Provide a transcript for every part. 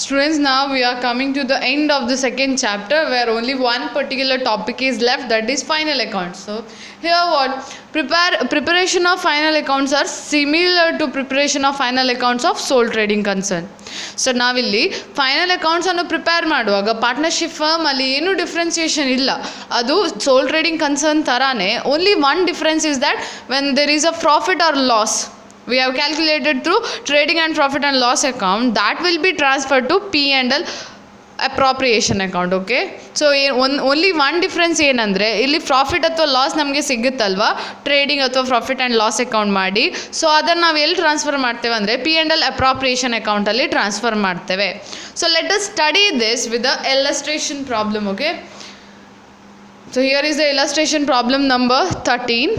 Students, now we are coming to the end of the second chapter where only one particular topic is left, that is final accounts. So here what? Preparation of final accounts are similar to preparation of final accounts of sole trading concern. So ನಾವಿಲ್ಲಿ final ಅಕೌಂಟ್ಸನ್ನು prepare ಮಾಡುವಾಗ partnership ಫರ್ಮಲ್ಲಿ ಏನೂ differentiation ಇಲ್ಲ, ಅದು sole trading concern ಥರಾನೇ. Only one difference is that when there is a profit or loss, we have calculated through trading and profit and loss account, that will be transferred to P&L appropriation account. Okay, so only one difference ಏನಂದರೆ ಇಲ್ಲಿ profit ಅಥವಾ loss ನಮಗೆ ಸಿಗುತ್ತಲ್ವಾ trading ಅಥವಾ profit and loss account ಮಾಡಿ, so ಅದನ್ನು ನಾವು ಎಲ್ಲಿ transfer ಮಾಡ್ತೇವೆ ಅಂದರೆ P&L appropriation ಅಕೌಂಟಲ್ಲಿ ಟ್ರಾನ್ಸ್ಫರ್ ಮಾಡ್ತೇವೆ. So let us study this with the illustration problem. Okay, so here is the illustration problem number 13,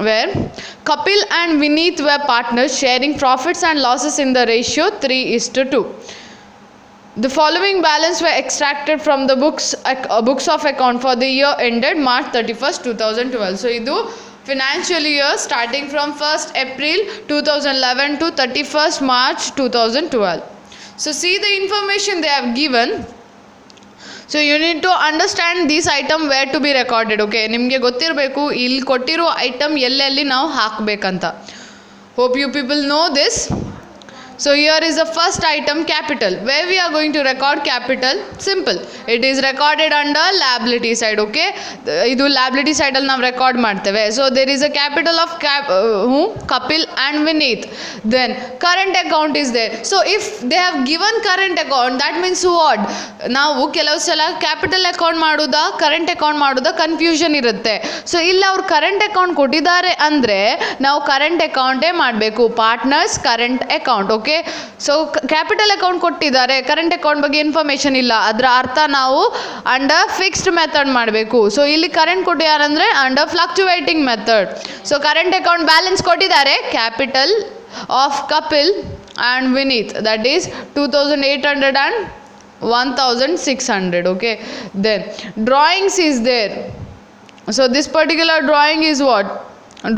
where Kapil and Vineet were partners sharing profits and losses in the ratio 3:2. The following balance were extracted from the books of account for the year ended March 31st, 2012. So idu financial year starting from 1st April 2011 to 31st March 2012. So see the information they have given. So you need to understand this item where to be recorded. Okay, ನಿಮಗೆ ಗೊತ್ತಿರಬೇಕು ಇಲ್ಲಿ ಕೊಟ್ಟಿರೋ item ಎಲ್ಲೆಲ್ಲಿ ನಾವು ಹಾಕಬೇಕಂತ. Hope you people know this. So here is the first item capital. Where we are going to record capital? Simple, it is recorded under liability side. Okay, ಇದು liability ಸೈಡಲ್ಲಿ ನಾವು ರೆಕಾರ್ಡ್ ಮಾಡ್ತೇವೆ. So there is a capital of Kapil and Vineet. Then current account is there. So if they have given current account, that means what? ನಾವು ಕೆಲವು ಸಲ capital account ಮಾಡೋದಾ current account ಮಾಡೋದಾ confusion ಇರುತ್ತೆ. ಸೊ ಇಲ್ಲಿ ಅವ್ರು ಕರೆಂಟ್ ಅಕೌಂಟ್ ಕೊಟ್ಟಿದ್ದಾರೆ ಅಂದರೆ ನಾವು ಕರೆಂಟ್ ಅಕೌಂಟೇ ಮಾಡಬೇಕು, partners current account. Okay, so capital account ಕೊಟ್ಟಿದ್ದಾರೆ, ಕರೆಂಟ್ ಅಕೌಂಟ್ ಬಗ್ಗೆ ಇನ್ಫಾರ್ಮೇಷನ್ ಇಲ್ಲ, ಅದರ ಅರ್ಥ ನಾವು ಅಂಡರ್ ಫಿಕ್ಸ್ಡ್ ಮೆಥಡ್ ಮಾಡಬೇಕು. ಸೊ ಇಲ್ಲಿ ಕರೆಂಟ್ ಕೊಟ್ಟಿದ್ದಾರಂದರೆ under fluctuating method. So current account balance ಕೊಟ್ಟಿದ್ದಾರೆ, capital of Kapil and Vineet, that is 2800 and 1600. Okay, then drawings is there. So this particular drawing is what?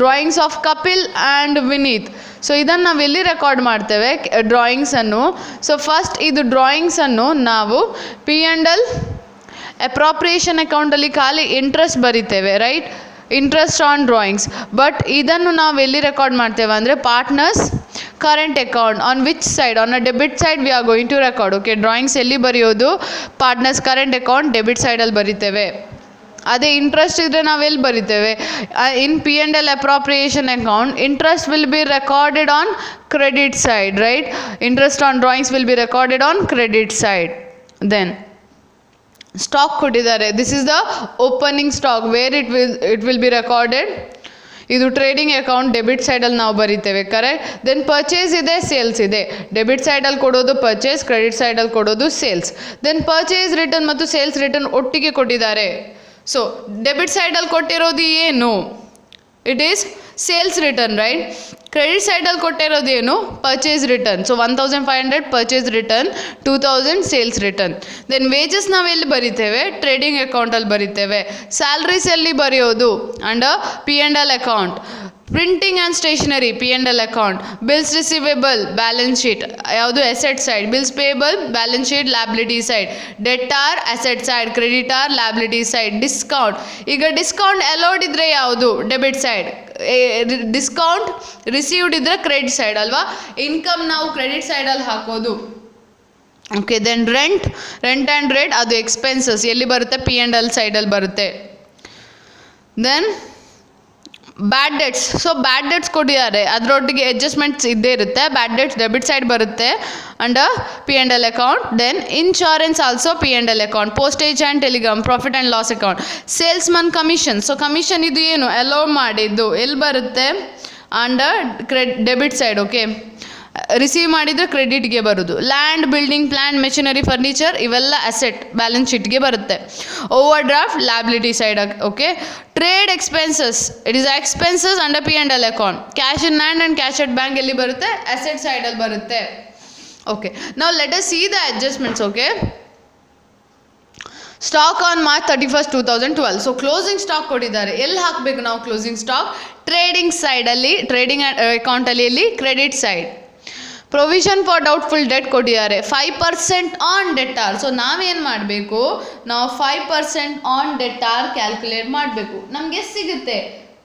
Drawings of Kapil and Vineet. So ಇದನ್ನು ನಾವು ಎಲ್ಲಿ record ಮಾಡ್ತೇವೆ ಡ್ರಾಯಿಂಗ್ಸನ್ನು? So first ಇದು ಡ್ರಾಯಿಂಗ್ಸನ್ನು ನಾವು P&L appropriation ಅಕೌಂಟಲ್ಲಿ ಖಾಲಿ interest ಬರಿತೇವೆ, right? Interest on drawings. But ಇದನ್ನು ನಾವು ಎಲ್ಲಿ ರೆಕಾರ್ಡ್ ಮಾಡ್ತೇವೆ ಅಂದರೆ partners current account. On which side? On a debit side we are going to record. Okay, drawings ಎಲ್ಲಿ ಬರೆಯೋದು? ಪಾರ್ಟ್ನರ್ಸ್ ಕರೆಂಟ್ ಅಕೌಂಟ್ ಡೆಬಿಟ್ ಸೈಡಲ್ಲಿ ಬರಿತೇವೆ. ಅದೇ ಇಂಟ್ರೆಸ್ಟ್ ಇದ್ದರೆ ನಾವೆಲ್ಲಿ ಬರಿತೇವೆ? In P&L appropriation account interest will be recorded on credit side, right? Interest on drawings will be recorded on credit side. Then stock ಕೊಟ್ಟಿದ್ದಾರೆ, this is the opening stock, where it will be recorded. ಇದು trading account debit ಸೈಡಲ್ಲಿ ನಾವು ಬರಿತೇವೆ, correct? Then purchase ಇದೆ, sales ಇದೆ. Debit ಸೈಡಲ್ಲಿ ಕೊಡೋದು purchase, credit ಸೈಡಲ್ಲಿ ಕೊಡೋದು ಸೇಲ್ಸ್. ದೆನ್ ಪರ್ಚೇಸ್ ರಿಟರ್ನ್ ಮತ್ತು ಸೇಲ್ಸ್ ರಿಟರ್ನ್ ಒಟ್ಟಿಗೆ ಕೊಟ್ಟಿದ್ದಾರೆ. ಸೊ ಡೆಬಿಟ್ ಸೈಡಲ್ಲಿ ಕೊಟ್ಟಿರೋದು ಏನು? It is sales return, right? Credit ಸೈಡಲ್ಲಿ ಕೊಟ್ಟಿರೋದು ಏನು? Purchase return. So 1500 purchase return, 2000 sales return. Then wages ನಾವು ಎಲ್ಲಿ ಬರಿತೇವೆ? ಟ್ರೇಡಿಂಗ್ ಅಕೌಂಟಲ್ಲಿ ಬರಿತೇವೆ. ಸ್ಯಾಲ್ರೀಸ್ ಎಲ್ಲಿ ಬರೆಯೋದು? Under P&L account. Printing and stationery P&L account. Bills receivable balance sheet, ಯಾವುದು? Asset side. Bills payable balance sheet liability side. Debtor asset side, creditor liability side. Discount, ಈಗ discount allowed ಇದ್ದರೆ ಯಾವುದು? Debit side. Discount received ಇದ್ದರೆ credit side ಅಲ್ವಾ? Income ನಾವು credit ಸೈಡಲ್ಲಿ ಹಾಕೋದು. Okay, then rent and rate, ಅದು ಎಕ್ಸ್ಪೆನ್ಸಸ್ ಎಲ್ಲಿ ಬರುತ್ತೆ? P&L ಸೈಡಲ್ಲಿ ಬರುತ್ತೆ. Then bad debts. So bad debts ಕೊಟ್ಟಿದ್ದಾರೆ, ಅದರೊಟ್ಟಿಗೆ ಅಡ್ಜಸ್ಟ್ಮೆಂಟ್ಸ್ ಇದ್ದೇ ಇರುತ್ತೆ. ಬ್ಯಾಡ್ ಡೆಟ್ಸ್ ಡೆಬಿಟ್ ಸೈಡ್ ಬರುತ್ತೆ under P&L account. Then insurance also P&L account. Postage and telegram profit and loss account. Salesman commission. So commission ಇದು ಏನು? Allow ಮಾಡಿದ್ದು ಎಲ್ಲಿ ಬರುತ್ತೆ? Under debit side. Okay, receive ಮಾಡಿದರೆ ಕ್ರೆಡಿಟ್ಗೆ ಬರೋದು. Land, building, plan, machinery, furniture ಇವೆಲ್ಲ ಅಸೆಟ್ ಬ್ಯಾಲೆನ್ಸ್ ಶೀಟ್ಗೆ ಬರುತ್ತೆ. Over draft liability side. Okay, trade expenses, it is expenses under P&L account. Cash in hand and cash at bank ಎಲ್ಲಿ ಬರುತ್ತೆ? Asset ಸೈಡಲ್ಲಿ ಬರುತ್ತೆ. Okay, ನಾವು let us see the adjustments. Okay, stock on March 31st, 2012. So closing stock ಕೊಟ್ಟಿದ್ದಾರೆ, ಎಲ್ಲಿ ಹಾಕಬೇಕು ನಾವು closing stock? Trading ಸೈಡಲ್ಲಿ, ಟ್ರೇಡಿಂಗ್ ಅಕೌಂಟಲ್ಲಿ, ಎಲ್ಲಿ? Credit side. Provision for doubtful debt ಕೊಟ್ಟಿದ್ದಾರೆ 5% ಆನ್ ಡೆಟಾರ್. ಸೊ ನಾವೇನು ಮಾಡಬೇಕು, ನಾವು 5% ಆನ್ ಡೆಟಾರ್ ಕ್ಯಾಲ್ಕುಲೇಟ್ ಮಾಡಬೇಕು. ನಮಗೆ ಸಿಗುತ್ತೆ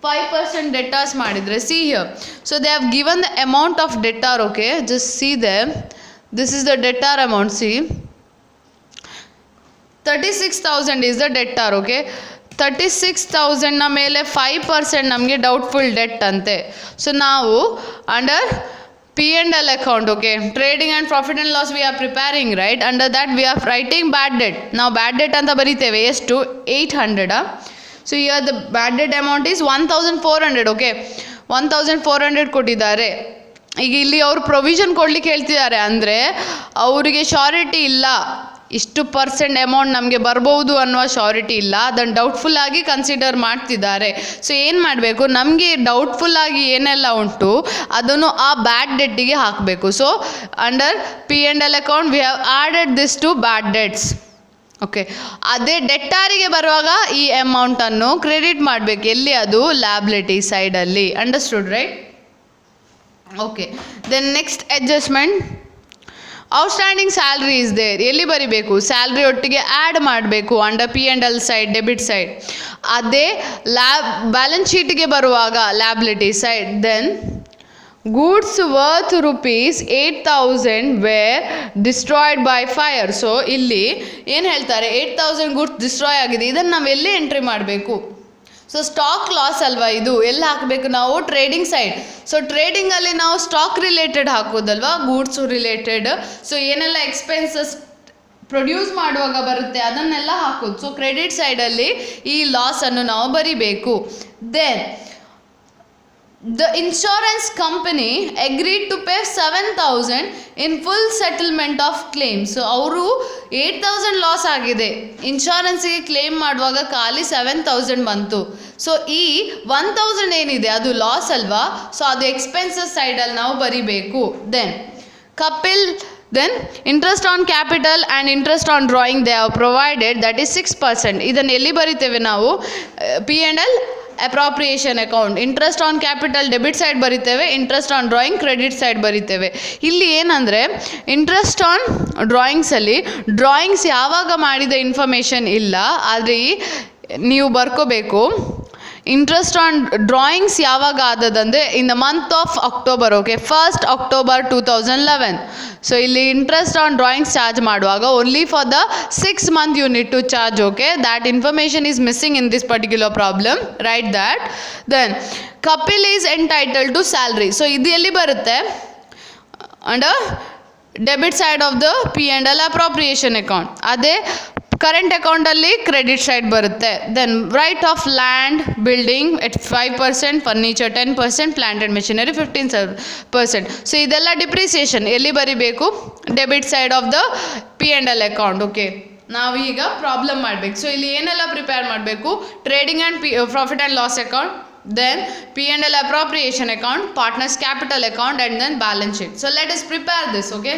5% ಡೆಟಾರ್ಸ್ ಮಾಡಿದರೆ. See here, so they have given the amount of debtor. Okay, just see them. This is the debtor amount. See 36,000 is the debtor. Okay, 36,000ನ ಮೇಲೆ 5% ನಮಗೆ ಡೌಟ್ಫುಲ್ ಡೆಟ್ ಅಂತೆ. ಸೊ ನಾವು under P&L account, okay, trading and profit and loss we are preparing, right? Under that we are writing bad debt. Now bad debt anta bariteve ಎಷ್ಟು 800. So here the bad debt amount is 1400. okay, 1400 ಕೊಟ್ಟಿದ್ದಾರೆ. ಈಗ ಇಲ್ಲಿ ಅವರು provision ಕೊಡ್ಲಿಕ್ಕೆ ಹೇಳ್ತಿದ್ದಾರೆ, ಅಂದರೆ ಅವರಿಗೆ surety ಇಲ್ಲ, ಇಷ್ಟು % ಅಮೌಂಟ್ ನಮಗೆ ಬರ್ಬೋದು ಅನ್ನುವ ಶ್ಯೂರಿಟಿ ಇಲ್ಲ, ಅದನ್ನು ಡೌಟ್ಫುಲ್ ಆಗಿ ಕನ್ಸಿಡರ್ ಮಾಡ್ತಿದ್ದಾರೆ. ಸೊ ಏನು ಮಾಡಬೇಕು, ನಮಗೆ ಡೌಟ್ಫುಲ್ ಆಗಿ ಏನೆಲ್ಲ ಉಂಟು ಅದನ್ನು ಆ ಬ್ಯಾಡ್ ಡೆಟ್ಟಿಗೆ ಹಾಕಬೇಕು. So under P&L account we have added this to bad debts. Okay, ಅದೇ ಡೆಟ್ಟಾರಿಗೆ ಬರುವಾಗ ಈ ಅಮೌಂಟನ್ನು ಕ್ರೆಡಿಟ್ ಮಾಡಬೇಕು. ಎಲ್ಲಿ? ಅದು ಲ್ಯಾಬಿಲಿಟಿ ಸೈಡಲ್ಲಿ. Understood, right? Okay, then next adjustment, outstanding salary is there. ಎಲ್ಲಿ ಬರಿಬೇಕು? ಸ್ಯಾಲ್ರಿ ಒಟ್ಟಿಗೆ ಆ್ಯಡ್ ಮಾಡಬೇಕು under P&L side, debit side. ಅದೇ ಬ್ಯಾಲೆನ್ಸ್ ಶೀಟ್ಗೆ ಬರುವಾಗ liability side. Then goods worth ₹8,000 were destroyed by fire. So ಇಲ್ಲಿ ಏನು ಹೇಳ್ತಾರೆ, 8,000 ಗೂಡ್ಸ್ ಡಿಸ್ಟ್ರಾಯ್ ಆಗಿದೆ. ಇದನ್ನು ನಾವು ಎಲ್ಲಿ ಎಂಟ್ರಿ ಮಾಡಬೇಕು? ಸೊ ಸ್ಟಾಕ್ ಲಾಸ್ ಅಲ್ವಾ ಇದು, ಎಲ್ಲಿ ಹಾಕಬೇಕು ನಾವು? Trading side. ಸೊ ಟ್ರೇಡಿಂಗಲ್ಲಿ ನಾವು ಸ್ಟಾಕ್ ರಿಲೇಟೆಡ್ ಹಾಕೋದಲ್ವಾ, ಗೂಡ್ಸ್ ರಿಲೇಟೆಡ್. ಸೊ ಏನೆಲ್ಲ ಎಕ್ಸ್ಪೆನ್ಸಸ್ ಪ್ರೊಡ್ಯೂಸ್ ಮಾಡುವಾಗ ಬರುತ್ತೆ ಅದನ್ನೆಲ್ಲ ಹಾಕೋದು. ಸೊ ಕ್ರೆಡಿಟ್ ಸೈಡಲ್ಲಿ ಈ ಲಾಸನ್ನು ನಾವು ಬರಿಬೇಕು. Then the insurance company agreed to pay 7,000 in full settlement of claims. So ಅವರು 8,000 ಲಾಸ್ ಆಗಿದೆ, ಇನ್ಶೂರೆನ್ಸಿಗೆ ಕ್ಲೇಮ್ ಮಾಡುವಾಗ ಖಾಲಿ 7,000 ಬಂತು. ಸೊ ಈ 1,000 ಏನಿದೆ ಅದು ಲಾಸ್ ಅಲ್ವಾ, ಸೊ ಅದು ಎಕ್ಸ್ಪೆನ್ಸಸ್ ಸೈಡಲ್ಲಿ ನಾವು ಬರಿಬೇಕು. Then interest on capital and interest on drawing they have provided, that is 6%. ಇದನ್ನು ಎಲ್ಲಿ ಬರಿತೇವೆ ನಾವು? P&L appropriation account. Interest on capital debit side ಬರಿತೇವೆ, interest on drawing credit side ಬರಿತೇವೆ. ಇಲ್ಲಿ ಏನಂದರೆ ಇಂಟ್ರೆಸ್ಟ್ ಆನ್ ಡ್ರಾಯಿಂಗ್ಸಲ್ಲಿ ಡ್ರಾಯಿಂಗ್ಸ್ ಯಾವಾಗ ಮಾಡಿದ ಇನ್ಫಾರ್ಮೇಷನ್ ಇಲ್ಲ, ಆದರೆ ನೀವು ಬರ್ಕೋಬೇಕು. ಇಂಟ್ರೆಸ್ಟ್ ಆನ್ ಡ್ರಾಯಿಂಗ್ಸ್ ಯಾವಾಗ ಆದದಂದರೆ in the month of October. Okay, 1st October 2011. So ಇಲ್ಲಿ ಇಂಟ್ರೆಸ್ಟ್ ಆನ್ ಡ್ರಾಯಿಂಗ್ಸ್ ಚಾರ್ಜ್ ಮಾಡುವಾಗ only for the 6 month you need to charge. Okay, that information is missing in this particular problem, write that. Then Kapil is entitled to salary. So ಇದು ಎಲ್ಲಿ ಬರುತ್ತೆ? Under debit side of the P&L appropriation account. ಅದೇ current ಅಕೌಂಟಲ್ಲಿ credit side ಬರುತ್ತೆ. Then write off land building at 5%, furniture 10%, plant and machinery 15%. So ಇದೆಲ್ಲ depreciation ಎಲ್ಲಿ ಬರಿಬೇಕು? Debit side of the P&L account. Okay, ನಾವು ಈಗ ಪ್ರಾಬ್ಲಮ್ ಮಾಡಬೇಕು. So ಇಲ್ಲಿ ಏನೆಲ್ಲ ಪ್ರಿಪೇರ್ ಮಾಡಬೇಕು? Trading and profit and loss account, then P&L appropriation account, partners capital account and then balance sheet. So let us prepare this. Okay,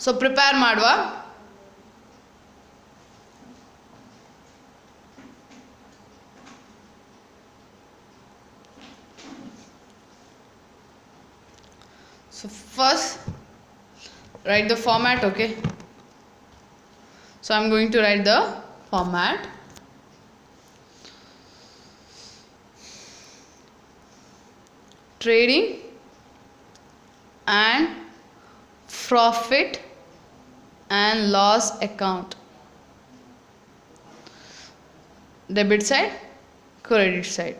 so prepare ಮಾಡುವ. So first write the format. Okay, so I'm going to write the format. Trading and profit and loss account, debit side, credit side.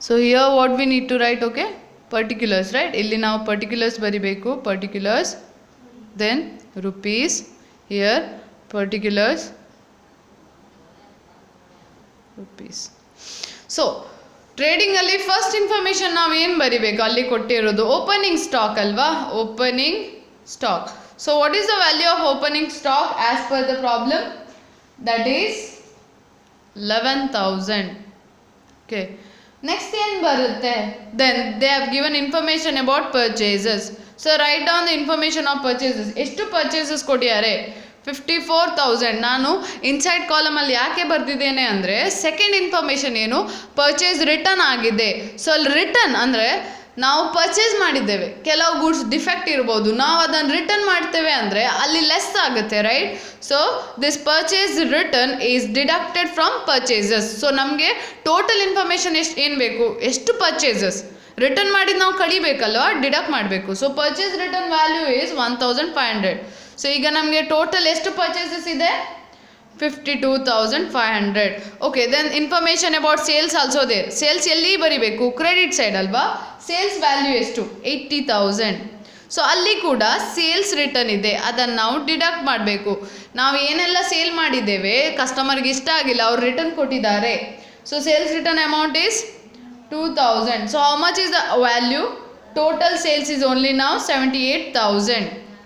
So here what we need to write? Okay, particulars, right? Illi now particulars baribeku, particulars, then rupees, here particulars, rupees. So trading alli first information ನಾವು ಏನು ಬರಿಬೇಕು? ಅಲ್ಲಿ ಕೊಟ್ಟಿರೋದು opening stock ಅಲ್ವಾ, opening stock. So what is the value of opening stock as per the problem? That is 11,000. Okay, next ಏನು ಬರುತ್ತೆ? Then they have given information about purchases. So write down the information of purchases. ಎಷ್ಟು purchases ಕೊಟ್ಟಿದ್ದಾರೆ? 54,000. ನಾನು inside ಕಾಲಮಲ್ಲಿ ಯಾಕೆ ಬರೆದಿದ್ದೇನೆ ಅಂದರೆ second information ಏನು, purchase return ಆಗಿದೆ. ಸೊ ಅಲ್ಲಿ ರಿಟರ್ನ್ ಅಂದರೆ ನಾವು ಪರ್ಚೇಸ್ ಮಾಡಿದ್ದೇವೆ, ಕೆಲವು ಗೂಡ್ಸ್ ಡಿಫೆಕ್ಟ್ ಇರ್ಬೋದು, ನಾವು ಅದನ್ನು ರಿಟರ್ನ್ ಮಾಡ್ತೇವೆ ಅಂದರೆ ಅಲ್ಲಿ ಲೆಸ್ ಆಗುತ್ತೆ, right. So this purchase return is deducted from purchases. So ನಮಗೆ ಟೋಟಲ್ ಇನ್ಫಾರ್ಮೇಷನ್ ಏನು ಬೇಕು, ಎಷ್ಟು ಪರ್ಚೇಸಸ್ ರಿಟರ್ನ್ ಮಾಡಿದ್ದು ನಾವು ಕಡಿಬೇಕಲ್ವ, ಡಿಡಕ್ಟ್ ಮಾಡಬೇಕು. So purchase return value is 1,500. So ಈಗ ನಮಗೆ ಟೋಟಲ್ ಎಷ್ಟು ಪರ್ಚೇಸಸ್ ಇದೆ, 52,500. Okay, then information about sales also there. Sales ಎಲ್ಲಿ ಬರಿಬೇಕು, ಕ್ರೆಡಿಟ್ ಸೈಡ್ ಅಲ್ವಾ. ಸೇಲ್ಸ್ ವ್ಯಾಲ್ಯೂ ಎಷ್ಟು, 80,000. ಸೊ ಅಲ್ಲಿ ಕೂಡ ಸೇಲ್ಸ್ ರಿಟರ್ನ್ ಇದೆ, ಅದನ್ನು ನಾವು ಡಿಡಕ್ಟ್ ಮಾಡಬೇಕು. ನಾವು ಏನೆಲ್ಲ ಸೇಲ್ ಮಾಡಿದ್ದೇವೆ, ಕಸ್ಟಮರ್ಗೆ ಇಷ್ಟ ಆಗಿಲ್ಲ, ಅವ್ರು ರಿಟರ್ನ್ ಕೊಟ್ಟಿದ್ದಾರೆ. So sales return amount is 2,000. So how much is the value, total sales is only ನಾವು 78,000.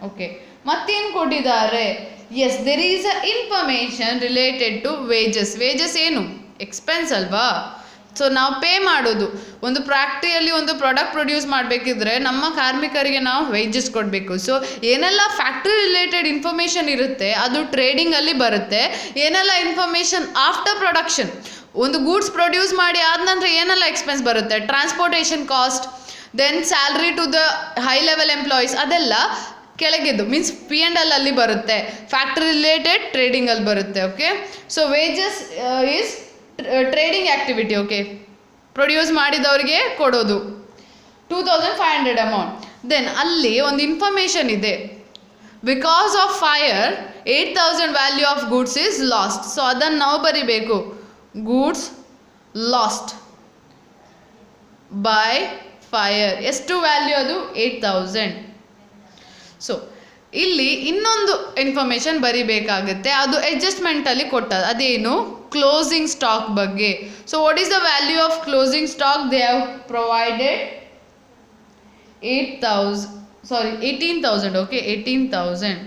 ಓಕೆ, ಮತ್ತೇನು ಕೊಟ್ಟಿದ್ದಾರೆ, yes there is a information related to wages. Wages ಏನು, ಎಕ್ಸ್ಪೆನ್ಸ್ ಅಲ್ವಾ. ಸೊ ನಾವು ಪೇ ಮಾಡೋದು, ಒಂದು ಫ್ಯಾಕ್ಟ್ರಿಯಲ್ಲಿ ಒಂದು ಪ್ರಾಡಕ್ಟ್ ಪ್ರೊಡ್ಯೂಸ್ ಮಾಡಬೇಕಿದ್ರೆ ನಮ್ಮ ಕಾರ್ಮಿಕರಿಗೆ ನಾವು ವೇಜಸ್ ಕೊಡಬೇಕು. ಸೊ ಏನೆಲ್ಲ ಫ್ಯಾಕ್ಟ್ರಿ ರಿಲೇಟೆಡ್ ಇನ್ಫಾರ್ಮೇಷನ್ ಇರುತ್ತೆ ಅದು ಟ್ರೇಡಿಂಗಲ್ಲಿ ಬರುತ್ತೆ. ಏನೆಲ್ಲ ಇನ್ಫಾರ್ಮೇಷನ್ ಆಫ್ಟರ್ ಪ್ರೊಡಕ್ಷನ್, ಒಂದು ಗೂಡ್ಸ್ ಪ್ರೊಡ್ಯೂಸ್ ಮಾಡಿ ಆದ ನಂತರ ಏನೆಲ್ಲ ಎಕ್ಸ್ಪೆನ್ಸ್ ಬರುತ್ತೆ, transportation cost, then salary to the high level employees, ಅದೆಲ್ಲ ಕೆಳಗಿದ್ದು ಮೀನ್ಸ್ P&L ಅಲ್ಲಿ ಬರುತ್ತೆ, ಫ್ಯಾಕ್ಟ್ರಿ ರಿಲೇಟೆಡ್ ಟ್ರೇಡಿಂಗಲ್ಲಿ ಬರುತ್ತೆ. Okay, so wages is trading activity. Okay, produce ಮಾಡಿದವರಿಗೆ ಕೊಡೋದು 2,500 ಅಮೌಂಟ್. ದೆನ್ ಅಲ್ಲಿ ಒಂದು ಇನ್ಫಾರ್ಮೇಷನ್ ಇದೆ, because of fire 8,000 value of goods is last. So ಅದನ್ನು ನಾವು ಬರಿಬೇಕು, ಗೂಡ್ಸ್ ಲಾಸ್ಟ್ ಬೈ ಫೈರ್. ಎಷ್ಟು ವ್ಯಾಲ್ಯೂ ಅದು, 8,000. ಸೊ ಇಲ್ಲಿ ಇನ್ನೊಂದು ಇನ್ಫಾರ್ಮೇಷನ್ ಬರಿಬೇಕಾಗುತ್ತೆ, ಅದು ಅಡ್ಜಸ್ಟ್ಮೆಂಟಲ್ಲಿ ಕೊಟ್ಟದ್ದು, ಅದೇನು, ಕ್ಲೋಸಿಂಗ್ ಸ್ಟಾಕ್ ಬಗ್ಗೆ. So what is the value of closing stock, they have provided 18,000. Okay, 18,000.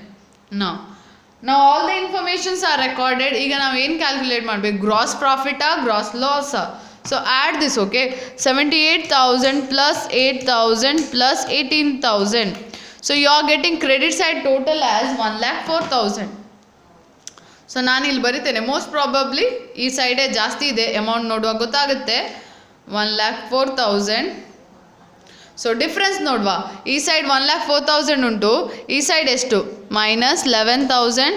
ನಾವು all the informations are recorded. ಈಗ ನಾವು ಏನು ಕ್ಯಾಲ್ಕುಲೇಟ್ ಮಾಡಬೇಕು, ಗ್ರಾಸ್ ಪ್ರಾಫಿಟಾ ಗ್ರಾಸ್ ಲಾಸಾ. So add this. Okay, 78,000 plus 8,000 plus 18,000. So you are getting credit side total as 1,04,000. So ನಾನು ಇಲ್ಲಿ ಬರಿತೇನೆ, most probably ಈ ಸೈಡೇ ಜಾಸ್ತಿ ಇದೆ ಅಮೌಂಟ್, ನೋಡುವಾಗ ಗೊತ್ತಾಗುತ್ತೆ 1,04,000. ಸೊ ಡಿಫ್ರೆನ್ಸ್ ನೋಡುವ, ಈ ಸೈಡ್ 1,04,000 ಉಂಟು, ಈ ಸೈಡ್ ಎಷ್ಟು, -11,000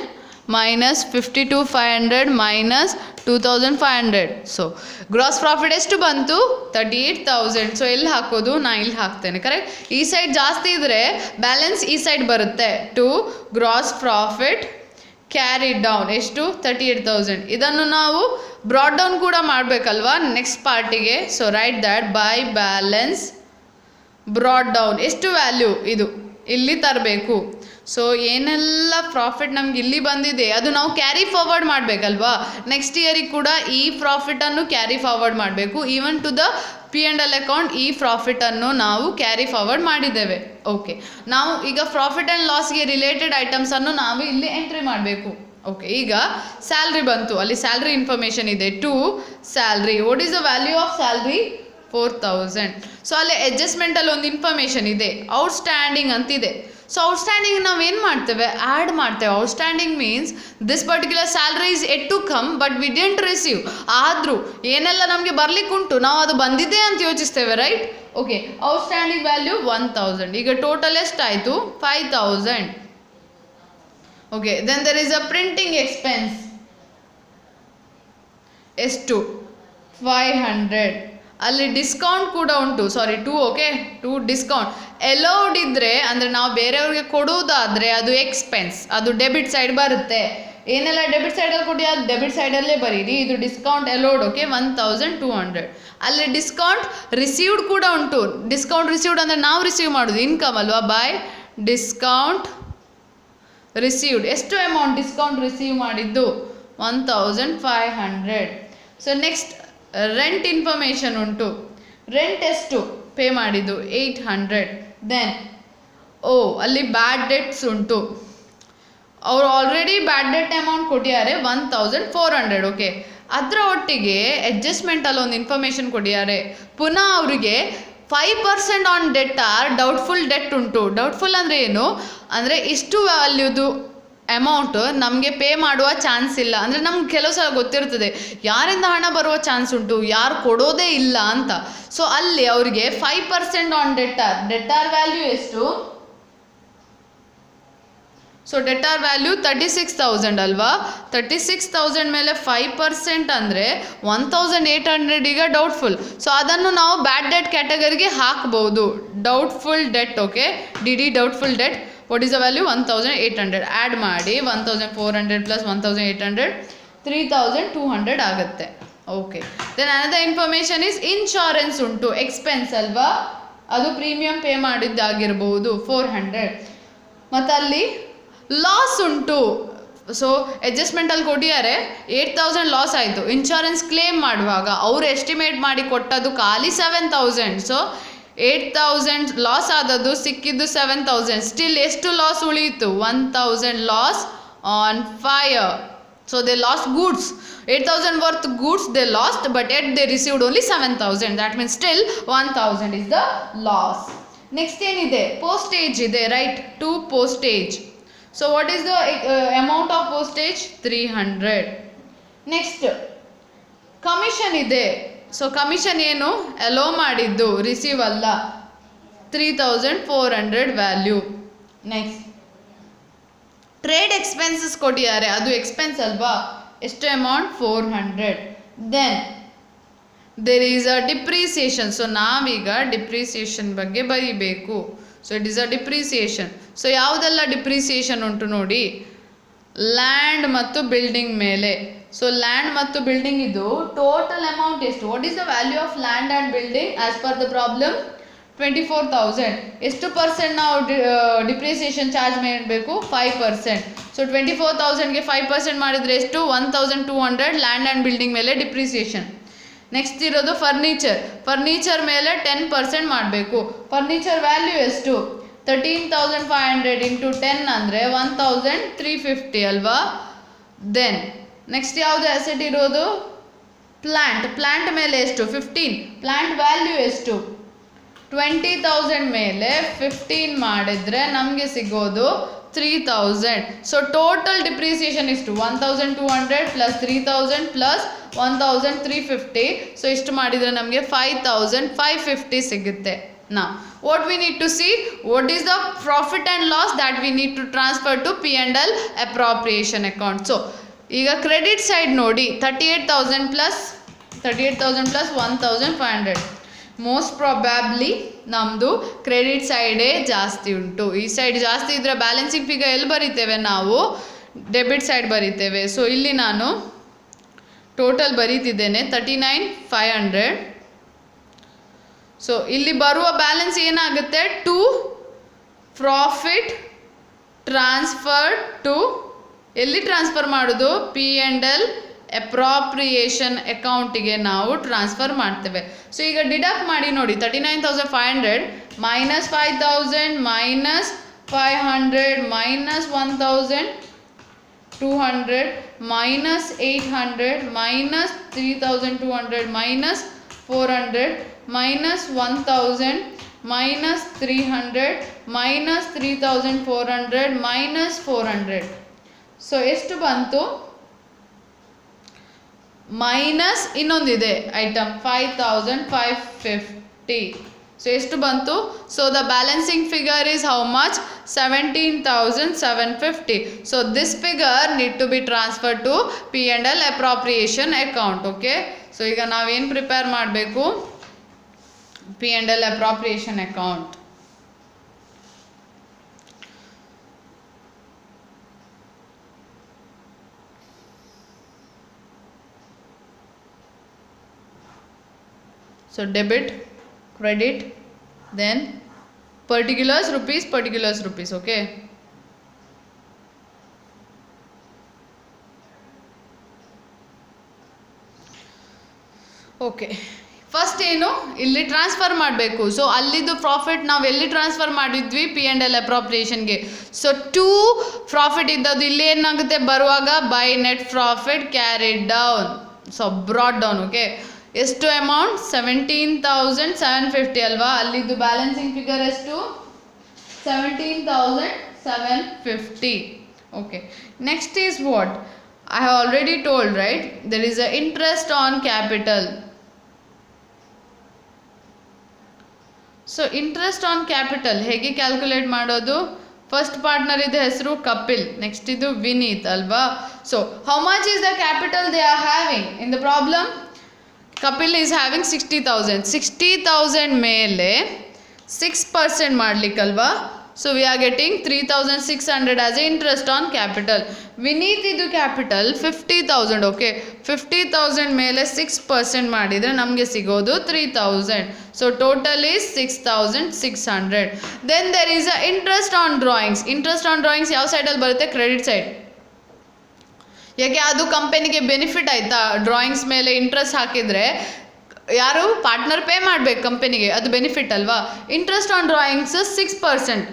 minus 52,500 minus 2,500. So gross profit ಎಷ್ಟು ಬಂತು, 38,000. ಸೊ ಎಲ್ಲಿ ಹಾಕೋದು, ನಾನು ಇಲ್ಲಿ ಹಾಕ್ತೇನೆ, ಕರೆಕ್ಟ್. ಈ ಸೈಡ್ ಜಾಸ್ತಿ ಇದ್ದರೆ ಬ್ಯಾಲೆನ್ಸ್ ಈ ಸೈಡ್ ಬರುತ್ತೆ, to gross profit carry down ಎಷ್ಟು, 38,000. ಇದನ್ನು ನಾವು ಬ್ರಾಡ್ ಡೌನ್ ಕೂಡ ಮಾಡಬೇಕಲ್ವಾ ನೆಕ್ಸ್ಟ್ ಪಾರ್ಟಿಗೆ. So write that by balance brought down. ಎಷ್ಟು ವ್ಯಾಲ್ಯೂ, ಇದು ಇಲ್ಲಿ ತರಬೇಕು. ಸೊ ಏನೆಲ್ಲ ಪ್ರಾಫಿಟ್ ನಮ್ಗೆ ಇಲ್ಲಿ ಬಂದಿದೆ ಅದು ನಾವು ಕ್ಯಾರಿ ಫಾರ್ವರ್ಡ್ ಮಾಡಬೇಕಲ್ವಾ, ನೆಕ್ಸ್ಟ್ ಇಯರಿಗೆ ಕೂಡ ಈ ಪ್ರಾಫಿಟನ್ನು ಕ್ಯಾರಿ ಫಾರ್ವರ್ಡ್ ಮಾಡಬೇಕು. Even to the P&L account ಈ ಪ್ರಾಫಿಟನ್ನು ನಾವು ಕ್ಯಾರಿ ಫಾರ್ವರ್ಡ್ ಮಾಡಿದ್ದೇವೆ. ಓಕೆ, ನಾವು ಈಗ ಪ್ರಾಫಿಟ್ ಆ್ಯಂಡ್ ಲಾಸ್ಗೆ ರಿಲೇಟೆಡ್ ಐಟಮ್ಸನ್ನು ನಾವು ಇಲ್ಲಿ ಎಂಟ್ರಿ ಮಾಡಬೇಕು. ಓಕೆ, ಈಗ ಸ್ಯಾಲ್ರಿ ಬಂತು, ಅಲ್ಲಿ ಸ್ಯಾಲ್ರಿ ಇನ್ಫಾರ್ಮೇಷನ್ ಇದೆ, to salary. What is the value of salary, 4,000. So ಅಲ್ಲಿ ಅಡ್ಜಸ್ಟ್ಮೆಂಟಲ್ಲಿ ಒಂದು ಇನ್ಫಾರ್ಮೇಷನ್ ಇದೆ, ಔಟ್ಸ್ಟ್ಯಾಂಡಿಂಗ್ ಅಂತಿದೆ. ಸೊ ಔಟ್ಸ್ಟ್ಯಾಂಡಿಂಗ್ ನಾವು ಏನು ಮಾಡ್ತೇವೆ, ಆ್ಯಡ್ ಮಾಡ್ತೇವೆ. Outstanding means this particular salary is yet to come but we didn't receive. ಆದರೂ ಏನೆಲ್ಲ ನಮಗೆ ಬರ್ಲಿಕ್ಕುಂಟು ನಾವು ಅದು ಬಂದಿದೆ ಅಂತ ಯೋಚಿಸ್ತೇವೆ, ರೈಟ್. Okay, outstanding value 1,000. ಈಗ ಟೋಟಲ್ ಎಷ್ಟಾಯಿತು, 5,000. Okay, then there is a printing expense ಎಷ್ಟು, 500. ಅಲ್ಲಿ ಡಿಸ್ಕೌಂಟ್ ಕೂಡ ಉಂಟು, ಸಾರಿ 2. ಓಕೆ, 2 ಡಿಸ್ಕೌಂಟ್ ಎಲೌಡ್ ಇದ್ದರೆ, ಅಂದರೆ ನಾವು ಬೇರೆಯವ್ರಿಗೆ ಕೊಡುವುದಾದರೆ ಅದು ಎಕ್ಸ್ಪೆನ್ಸ್, ಅದು ಡೆಬಿಟ್ ಸೈಡ್ ಬರುತ್ತೆ. ಏನೆಲ್ಲ ಡೆಬಿಟ್ ಸೈಡಲ್ಲಿ ಕೊಡಿ ಅದು ಡೆಬಿಟ್ ಸೈಡಲ್ಲೇ ಬರೀರಿ. ಇದು ಡಿಸ್ಕೌಂಟ್ ಎಲೌಡ್. ಓಕೆ, 1,200. ಅಲ್ಲಿ ಡಿಸ್ಕೌಂಟ್ ರಿಸೀವ್ಡ್ ಕೂಡ ಉಂಟು. ಡಿಸ್ಕೌಂಟ್ ರಿಸೀವ್ಡ್ ಅಂದರೆ ನಾವು ರಿಸೀವ್ ಮಾಡೋದು, ಇನ್ಕಮ್ ಅಲ್ವಾ, ಬೈ ಡಿಸ್ಕೌಂಟ್ ರಿಸೀವ್ಡ್. ಎಷ್ಟು ಅಮೌಂಟ್ ಡಿಸ್ಕೌಂಟ್ ರಿಸೀವ್ ಮಾಡಿದ್ದು, 1,500. ಸೊ ನೆಕ್ಸ್ಟ್ ರೆಂಟ್ ಇನ್ಫಾರ್ಮೇಷನ್ ಉಂಟು. ರೆಂಟ್ ಎಷ್ಟು ಪೇ ಮಾಡಿದ್ದು, 800. ದೆನ್ ಅಲ್ಲಿ ಬ್ಯಾಡ್ ಡೆಟ್ಸ್ ಉಂಟು, ಅವರು ಆಲ್ರೆಡಿ ಬ್ಯಾಡ್ ಡೆಟ್ ಅಮೌಂಟ್ ಕೊಟ್ಟಿದ್ದಾರೆ 1,400. ಓಕೆ, ಅದರ ಒಟ್ಟಿಗೆ ಅಡ್ಜಸ್ಟ್ಮೆಂಟಲ್ಲಿ ಒಂದು ಇನ್ಫಾರ್ಮೇಷನ್ ಕೊಟ್ಟಿದ್ದಾರೆ. ಪುನಃ ಅವರಿಗೆ 5% on debt or doubtful debt ಉಂಟು. ಡೌಟ್ಫುಲ್ ಅಂದರೆ ಏನು ಅಂದರೆ ಇಷ್ಟು ವ್ಯಾಲ್ಯೂದು ಅಮೌಂಟ್ ನಮಗೆ ಪೇ ಮಾಡುವ ಚಾನ್ಸ್ ಇಲ್ಲ. ಅಂದರೆ ನಮ್ಗೆ ಕೆಲವು ಸಲ ಗೊತ್ತಿರ್ತದೆ ಯಾರಿಂದ ಹಣ ಬರುವ ಚಾನ್ಸ್ ಉಂಟು, ಯಾರು ಕೊಡೋದೇ ಇಲ್ಲ ಅಂತ. ಸೊ ಅಲ್ಲಿ ಅವರಿಗೆ 5% ಆನ್ ಡೆಟಾರ್ ವ್ಯಾಲ್ಯೂ ಎಷ್ಟು? ಸೊ ಡೆಟಾರ್ ವ್ಯಾಲ್ಯೂ 36,000 ಅಲ್ವಾ. 36,000 ಮೇಲೆ 5% ಅಂದರೆ 1,800 ಈಗ ಡೌಟ್ಫುಲ್. ಸೊ ಅದನ್ನು ನಾವು ಬ್ಯಾಡ್ ಡೆಟ್ ಕ್ಯಾಟಗರಿಗೆ ಹಾಕ್ಬೋದು. Doubtful debt, okay, D doubtful debt. What is the value? 1,800. Add ಮಾಡಿ 1,400 ಪ್ಲಸ್ 1,800 3,200 ಆಗುತ್ತೆ. Okay, then another information is insurance ಉಂಟು, ಎಕ್ಸ್ಪೆನ್ಸ್ ಅಲ್ವಾ, ಅದು ಪ್ರೀಮಿಯಂ ಪೇ ಮಾಡಿದ್ದಾಗಿರ್ಬೋದು 400. ಮತ್ತು ಅಲ್ಲಿ ಲಾಸ್ ಉಂಟು. ಸೊ ಅಡ್ಜಸ್ಟ್ಮೆಂಟಲ್ಲಿ ಕೊಟ್ಟಿದ್ದಾರೆ 8,000 ಲಾಸ್ ಆಯಿತು. ಇನ್ಶೂರೆನ್ಸ್ ಕ್ಲೇಮ್ ಮಾಡುವಾಗ ಅವರು ಎಸ್ಟಿಮೇಟ್ ಮಾಡಿ ಕೊಟ್ಟದ್ದು ಖಾಲಿ 7,000. ಸೊ 8,000 ಲಾಸ್ ಆದದ್ದು, ಸಿಕ್ಕಿದ್ದು 7,000. ಸ್ಟಿಲ್ ಎಷ್ಟು ಲಾಸ್ ಉಳಿಯಿತು? 1,000 loss on fire. So they lost goods. 8,000 worth goods they lost, but yet they received only 7,000. That means still 1,000 is the loss. Next ಏನಿದೆ? ಪೋಸ್ಟೇಜ್ ಇದೆ, right, to postage. So what is the amount of postage? 300. Next commission ಇದೆ. So commission ಏನು? Allow ಮಾಡಿದ್ದು, receive ಅಲ್ಲ, 3,400 value. Next trade expenses ಕೊಟ್ಟಿದ್ದಾರೆ, ಅದು expense ಅಲ್ವಾ, ಎಷ್ಟು amount? 400. Then there is a depreciation. So ನಾವೀಗ ಡಿಪ್ರಿಸಿಯೇಷನ್ ಬಗ್ಗೆ ಬರೀಬೇಕು. So it is a depreciation. So ಯಾವುದೆಲ್ಲ ಡಿಪ್ರಿಸಿಯೇಷನ್ ಉಂಟು ನೋಡಿ? ಲ್ಯಾಂಡ್ ಮತ್ತು ಬಿಲ್ಡಿಂಗ್ ಮೇಲೆ. ಸೊ ಲ್ಯಾಂಡ್ ಮತ್ತು ಬಿಲ್ಡಿಂಗ್ ಇದು ಟೋಟಲ್ ಅಮೌಂಟ್ ಎಷ್ಟು? What is the value of land and building as per the problem? 24,000. ಎಷ್ಟು ಪರ್ಸೆಂಟ್ ನಾವು ಡಿಪ್ರಿಸಿಯೇಷನ್ ಚಾರ್ಜ್ ಮಾಡಬೇಕು? 5%. ಸೊ 24,000ಗೆ 5% ಮಾಡಿದರೆ ಎಷ್ಟು? 1,200 ಲ್ಯಾಂಡ್ ಆ್ಯಂಡ್ ಬಿಲ್ಡಿಂಗ್ ಮೇಲೆ ಡಿಪ್ರಿಸಿಯೇಷನ್. ನೆಕ್ಸ್ಟ್ ಇರೋದು ಫರ್ನಿಚರ್. ಫರ್ನಿಚರ್ ಮೇಲೆ 10% ಮಾಡಬೇಕು. ಫರ್ನಿಚರ್ ವ್ಯಾಲ್ಯೂ ಎಷ್ಟು? 13,500 ಇಂಟು 10 ಅಂದರೆ 1,350 ಅಲ್ವಾ. ದೆನ್ ನೆಕ್ಸ್ಟ್ ಯಾವುದು ಅಸೆಟ್ ಇರೋದು? ಪ್ಲ್ಯಾಂಟ್. ಪ್ಲ್ಯಾಂಟ್ ಮೇಲೆ ಎಷ್ಟು? 15. ಪ್ಲ್ಯಾಂಟ್ ವ್ಯಾಲ್ಯೂ ಎಷ್ಟು? 20,000 ಮೇಲೆ 15 ಮಾಡಿದರೆ ನಮಗೆ ಸಿಗೋದು 3,000. ಸೊ ಟೋಟಲ್ ಡಿಪ್ರಿಸಿಯೇಷನ್ ಇಷ್ಟು 1,200 ಪ್ಲಸ್ 3,000 ಪ್ಲಸ್ 1,350. ಸೊ ಇಷ್ಟು ಮಾಡಿದರೆ ನಮಗೆ 5,550 ಸಿಗುತ್ತೆ. Now what we need to see, what is the profit and loss that we need to transfer to P&L appropriation account. So ಈಗ ಕ್ರೆಡಿಟ್ ಸೈಡ್ ನೋಡಿ 38,000 ಪ್ಲಸ್ 1,500. ಮೋಸ್ಟ್ ಪ್ರಾಬಬ್ಲಿ ನಮ್ಮದು credit ಸೈಡೇ ಜಾಸ್ತಿ ಉಂಟು. ಈ ಸೈಡ್ ಜಾಸ್ತಿ ಇದ್ದರೆ ಬ್ಯಾಲೆನ್ಸಿಂಗ್ ಫಿಗರ್ ಎಲ್ಲಿ ಬರಿತೇವೆ ನಾವು? Debit side ಬರಿತೇವೆ. ಸೊ ಇಲ್ಲಿ ನಾನು ಟೋಟಲ್ ಬರೀತಿದ್ದೇನೆ 39,500. ಸೊ ಇಲ್ಲಿ ಬರುವ ಬ್ಯಾಲೆನ್ಸ್ ಏನಾಗುತ್ತೆ? ಟು ಪ್ರಾಫಿಟ್ ಟ್ರಾನ್ಸ್ಫರ್ ಟು, ಎಲ್ಲಿ ಟ್ರಾನ್ಸ್ಫರ್ ಮಾಡೋದು? P&L ಅಪ್ರಾಪ್ರಿಯೇಷನ್ ಅಕೌಂಟಿಗೆ ನಾವು ಟ್ರಾನ್ಸ್ಫರ್ ಮಾಡ್ತೇವೆ. ಸೊ ಈಗ ಡಿಡಕ್ಟ್ ಮಾಡಿ ನೋಡಿ, 39,500 minus 5,000 minus 500 minus 1,200 minus 800 minus 3,200 minus 400 minus 1,000 minus 300 minus 3,400 minus 400. So ಎಷ್ಟು ಬಂತು? ಮೈನಸ್ ಇನ್ನೊಂದಿದೆ ಐಟಮ್ 5,550. ಸೊ ಎಷ್ಟು ಬಂತು? So the balancing figure is how much? 17,750. So this figure need to be transfer to P&L appropriation account. Okay, so ಈಗ ನಾವೇನು prepare ಮಾಡಬೇಕು? P&L appropriation account. So debit, credit, then particulars rupees, okay. Okay, first ಏನು? ಇಲ್ಲಿ transfer ಮಾಡಬೇಕು. So ಅಲ್ಲಿದ್ದು profit ನಾವು ಎಲ್ಲಿ transfer ಮಾಡಿದ್ವಿ? P&L ಅಪ್ರಾಪ್ರಿಯೇಷನ್ಗೆ. ಸೊ ಟು ಪ್ರಾಫಿಟ್ ಇದ್ದದ್ದು ಇಲ್ಲಿ ಏನಾಗುತ್ತೆ ಬರುವಾಗ? By net profit carried down, so brought down. Okay, ಎಷ್ಟು ಅಮೌಂಟ್? 17,750 ಅಲ್ವಾ. ಅಲ್ಲಿದ್ದು ಬ್ಯಾಲೆನ್ಸಿಂಗ್ ಫಿಗರ್ ಎಷ್ಟು? 17,750. Okay, next is what I have already told, right? There is a interest on capital. So interest on capital ಹೇಗೆ calculate ಮಾಡೋದು? First partner ಇದೆ ಹೆಸರು Kapil, next ಇದು ವಿನೀತ್ ಅಲ್ವಾ? So how much is the capital they are having in the problem? Kapil is having 60,000. 60,000 ಮೇಲೆ 6% ಮಾಡಲಿಕ್ಕಲ್ವಾ? So we are getting 3,600 as a interest on capital. Vineet ಇದು capital 50,000. Okay, 50,000 ಮೇಲೆ 6% ಮಾಡಿದರೆ ನಮಗೆ ಸಿಗೋದು 3,000. So total is 6,600. Then there is a interest on drawings. Interest on drawings ಯಾವ ಸೈಡಲ್ಲಿ ಬರುತ್ತೆ? Credit side. ಯಾಕೆ? ಅದು ಕಂಪನಿಗೆ ಬೆನಿಫಿಟ್ ಆಯಿತಾ? ಡ್ರಾಯಿಂಗ್ಸ್ ಮೇಲೆ ಇಂಟ್ರೆಸ್ಟ್ ಹಾಕಿದರೆ ಯಾರು ಪಾರ್ಟ್ನರ್ ಪೇ ಮಾಡಬೇಕು ಕಂಪನಿಗೆ, ಅದು ಬೆನಿಫಿಟ್ ಅಲ್ವಾ? Interest on drawings 6%.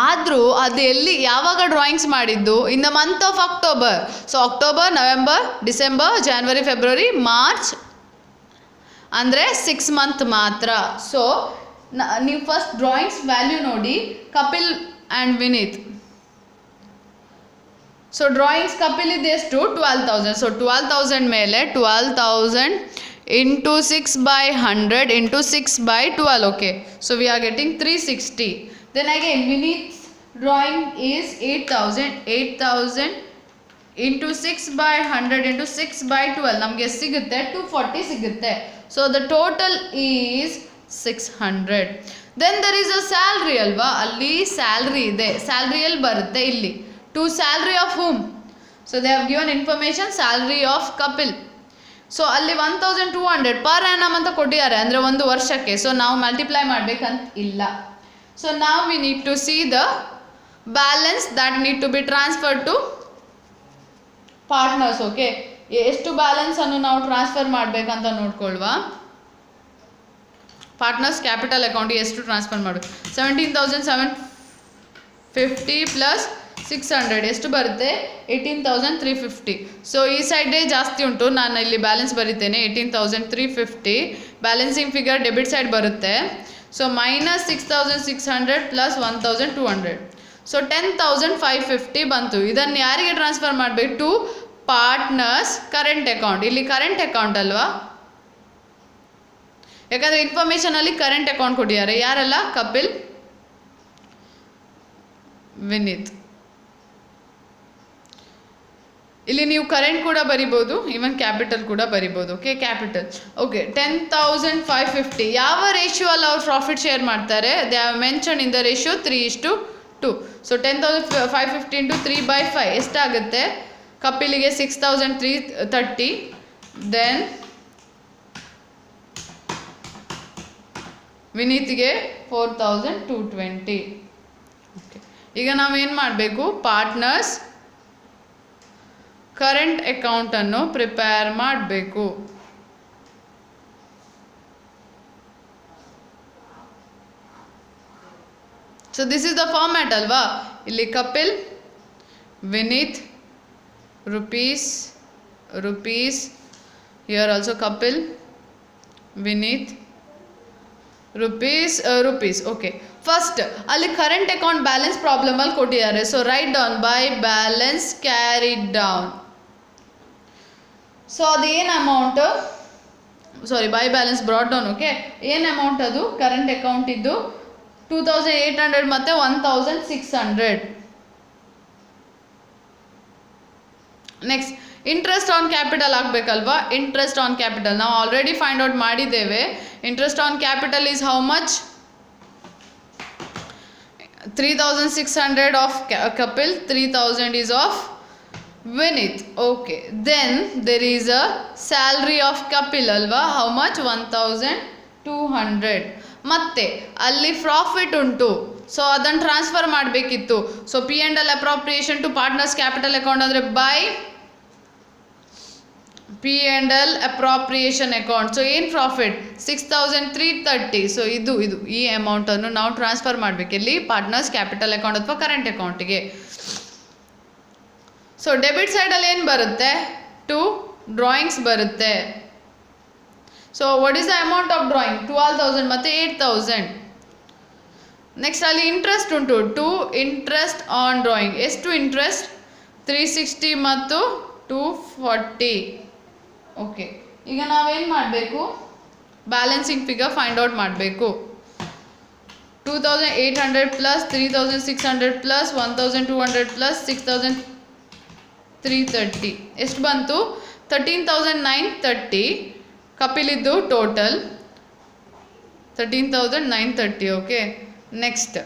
ಆದರೂ ಅದು ಎಲ್ಲಿ ಯಾವಾಗ ಡ್ರಾಯಿಂಗ್ಸ್ ಮಾಡಿದ್ದು? ಇನ್ the month of October. So October, November, December, January, February, March, ಅಂದರೆ 6 ಮಂತ್ ಮಾತ್ರ. ಸೊ ನೀವು ಫಸ್ಟ್ ಡ್ರಾಯಿಂಗ್ಸ್ ವ್ಯಾಲ್ಯೂ ನೋಡಿ, Kapil and Vineet. So drawings Kapil ಇದೆ ಎಷ್ಟು? 12,000. ಸೊ 12,000 ಮೇಲೆ 12,000 into 6 by 100 into 6 by 12. Okay, so we are getting 360. Then again Vineet's drawing is 8,000. 8,000 into 6 by 100 into 6 by 12 ನಮಗೆ ಸಿಗುತ್ತೆ 240 ಸಿಗುತ್ತೆ. So the total is 600. Then there is a salary ಅಲ್ವಾ? ಅಲ್ಲಿ salary ಇದೆ. Salary ಎಲ್ಲಿ ಬರುತ್ತೆ? ಇಲ್ಲಿ. To salary of whom? So they have given information salary of Kapil. So ಅಲ್ಲಿ 1,200 ಪರ್ ಆ್ಯನಮ್ ಅಂತ ಕೊಟ್ಟಿದ್ದಾರೆ, ಅಂದರೆ ಒಂದು ವರ್ಷಕ್ಕೆ. ಸೊ ನಾವು ಮಲ್ಟಿಪ್ಲೈ ಮಾಡಬೇಕಂತ ಇಲ್ಲ. ಸೊ ನಾವು we need to see the balance that need to be transfer to partners. Okay, ಎಷ್ಟು ಬ್ಯಾಲೆನ್ಸನ್ನು ನಾವು ಟ್ರಾನ್ಸ್ಫರ್ ಮಾಡಬೇಕಂತ ನೋಡ್ಕೊಳ್ವಾ. ಪಾರ್ಟ್ನರ್ಸ್ ಕ್ಯಾಪಿಟಲ್ ಅಕೌಂಟಿಗೆ ಎಷ್ಟು ಟ್ರಾನ್ಸ್ಫರ್ ಮಾಡಬೇಕು? 17,750 ಪ್ಲಸ್ 600 ಎಷ್ಟು ಬರುತ್ತೆ? 18,350. ಸೊ ಈ ಸೈಡೇ ಜಾಸ್ತಿ ಉಂಟು, ನಾನು ಇಲ್ಲಿ ಬ್ಯಾಲೆನ್ಸ್ ಬರೀತೇನೆ. 18,350 ಬ್ಯಾಲೆನ್ಸಿಂಗ್ ಫಿಗರ್ ಡೆಬಿಟ್ ಸೈಡ್ ಬರುತ್ತೆ. So minus 6,600 plus 1,200. ಸೊ 10,550 ಬಂತು. ಇದನ್ನು ಯಾರಿಗೆ ಟ್ರಾನ್ಸ್ಫರ್ ಮಾಡಬೇಕು? To partners current account. ಇಲ್ಲಿ ಕರೆಂಟ್ ಅಕೌಂಟ್ ಅಲ್ವಾ? ಯಾಕಂದರೆ ಇನ್ಫಾರ್ಮೇಷನಲ್ಲಿ ಕರೆಂಟ್ ಅಕೌಂಟ್ ಕೊಟ್ಟಿದ್ದಾರೆ. ಯಾರೆಲ್ಲ? ಕಪಿಲ್, ವಿನೀತ್. ಇಲ್ಲಿ ನೀವು ಕರೆಂಟ್ ಕೂಡ ಬರಿಬೋದು, ಈವನ್ ಕ್ಯಾಪಿಟಲ್ ಕೂಡ ಬರಿಬೋದು. Okay, capital. ಓಕೆ, 10,550 ಯಾವ ರೇಷಿಯೋ ಅಲ್ಲಿ ಅವ್ರು ಪ್ರಾಫಿಟ್ ಶೇರ್ ಮಾಡ್ತಾರೆ? They have mention in the ratio 3:2. So 10,550 into 3/5 ಎಷ್ಟಾಗುತ್ತೆ? ಕಪಿಲಿಗೆ 6,330. ದೆನ್ ವಿನೀತ್ಗೆ 4,220. ಓಕೆ, ಈಗ ನಾವೇನು ಮಾಡಬೇಕು? ಪಾರ್ಟ್ನರ್ಸ್ ಕರೆಂಟ್ ಅಕೌಂಟನ್ನು ಪ್ರಿಪೇರ್ ಮಾಡಬೇಕು. So this is the format ಅಲ್ವಾ? ಇಲ್ಲಿ Kapil, Vineet, rupees, here also Kapil, Vineet, rupees. Okay, first ಅಲ್ಲಿ ಕರೆಂಟ್ ಅಕೌಂಟ್ ಬ್ಯಾಲೆನ್ಸ್ ಪ್ರಾಬ್ಲಮಲ್ಲಿ ಕೊಟ್ಟಿದ್ದಾರೆ. So write down by balance carried down. So ಅದು ಏನು amount? Sorry, by balance brought down. Okay, ಏನು ಅಮೌಂಟ್ ಅದು? ಕರೆಂಟ್ ಅಕೌಂಟ್ ಇದ್ದು 2,800 ಮತ್ತು 1,600. ನೆಕ್ಸ್ಟ್ ಇಂಟ್ರೆಸ್ಟ್ ಆನ್ ಕ್ಯಾಪಿಟಲ್ ಆಗಬೇಕಲ್ವಾ? ಇಂಟ್ರೆಸ್ಟ್ ಆನ್ ಕ್ಯಾಪಿಟಲ್ ನಾವು ಆಲ್ರೆಡಿ ಫೈಂಡ್ ಔಟ್ ಮಾಡಿದ್ದೇವೆ. Interest on capital is how much? 3,600 of Kapil, 3,000 is of Vineet. Okay, then there is a salary of Kapil ಅಲ್ವಾ? How much? 1,200. ಮತ್ತೆ ಅಲ್ಲಿ profit ಉಂಟು, so ಅದನ್ನು transfer ಮಾಡಬೇಕಿತ್ತು. So P&L appropriation to partners capital account ಅಂದರೆ by P&L appropriation account. So ಏನು profit? 6,330. So ಇದು ಈ ಅಮೌಂಟನ್ನು ನಾವು ಟ್ರಾನ್ಸ್ಫರ್ ಮಾಡಬೇಕು. ಇಲ್ಲಿ ಪಾರ್ಟ್ನರ್ಸ್ ಕ್ಯಾಪಿಟಲ್ ಅಕೌಂಟ್ ಅಥವಾ ಕರೆಂಟ್ ಅಕೌಂಟಿಗೆ. ಸೊ ಡೆಬಿಟ್ ಸೈಡಲ್ಲಿ ಏನು ಬರುತ್ತೆ? ಟು ಡ್ರಾಯಿಂಗ್ಸ್ ಬರುತ್ತೆ. So what is the amount of drawing? 12,000 ಮತ್ತು 8,000. ನೆಕ್ಸ್ಟ್ ಅಲ್ಲಿ ಇಂಟ್ರೆಸ್ಟ್ ಉಂಟು, ಟು ಇಂಟ್ರೆಸ್ಟ್ ಆನ್ ಡ್ರಾಯಿಂಗ್. ಎಷ್ಟು ಇಂಟ್ರೆಸ್ಟ್? 360 ಮತ್ತು 240. ಓಕೆ, ಈಗ ನಾವೇನು ಮಾಡಬೇಕು, ಬ್ಯಾಲೆನ್ಸಿಂಗ್ ಫಿಗರ್ ಫೈಂಡ್ ಔಟ್ ಮಾಡಬೇಕು. 2800 ಪ್ಲಸ್ 3600 ಪ್ಲಸ್ 1200 ಪ್ಲಸ್ 6330 ಎಷ್ಟು ಬಂತು? 13930. ಕಪಿಲಿದ್ದು ಟೋಟಲ್ 13930. ಓಕೆ, ನೆಕ್ಸ್ಟ್